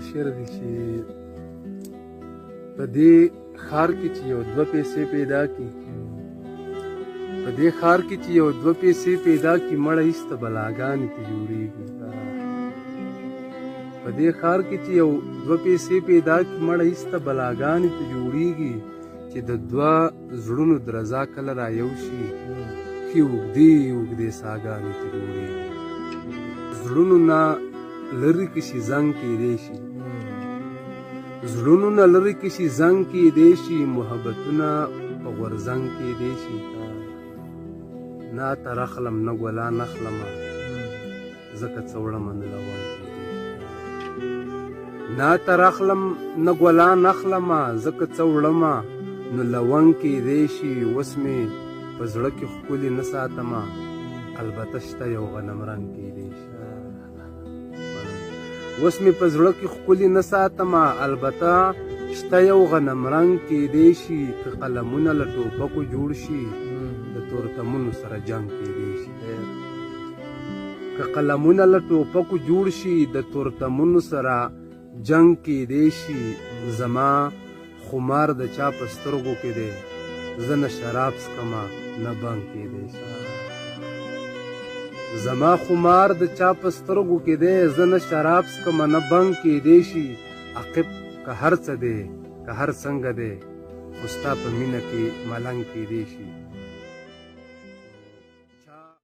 شعر دی چې په دې ښار کې چې یو دوه پیسې پیدا کی، په دې ښار کې چې یو دوه پیسې پیدا کی، مړه ایسته بلاګانې ته جوړېږي. په دې ښار کې چې یو دوه پیسې پیدا کی، مړه ایسته بلاګانې ته جوړېږي. چې د دوه زړونو درزا کله را یو شي، ښې اوږدې اوږدې ساګانې ته جوړېږي. زړونو نه لرې که شي زنګ کېدی شي، زړونو نه لرې که شي زنګ کېدی شي، محبتونه په غورځنګ کېدی شي. نه تر اخلم نه ګلا نخلمه، ځکه څه وړمه نه لونګ کېدی شي. نه تر اخلم نه ګلا نخلمه، ځکه څه وړمه نو لونګ کېدی شي. اوس مې په زړه کې ښکلي نه ساتمه، البته شته یو غنم رنګ کېدی شي. اوس مې په زړه کې ښکلي نه ساتمه، البته شته یو غنم رنګ کېدی شي. که قلمونه له ټوپکو جوړ شي، د تورتمونو سره جنګ کېدی شي. که قلمونه له ټوپکو جوړ شي، د تورتمونو سره جنګ کېدی شي. زما خمار د چا په سترګو کې دی، زه نه شراب څکمه نه بنګ کېدی شي. زما خمار د چا په سترګو کې دی، زه نه شراب څکمه نه بنګ کېدی شي. عاقب که هر څه دی که هر څنګه دی، خو ستا په مینه کې ملنګ کېدی شي.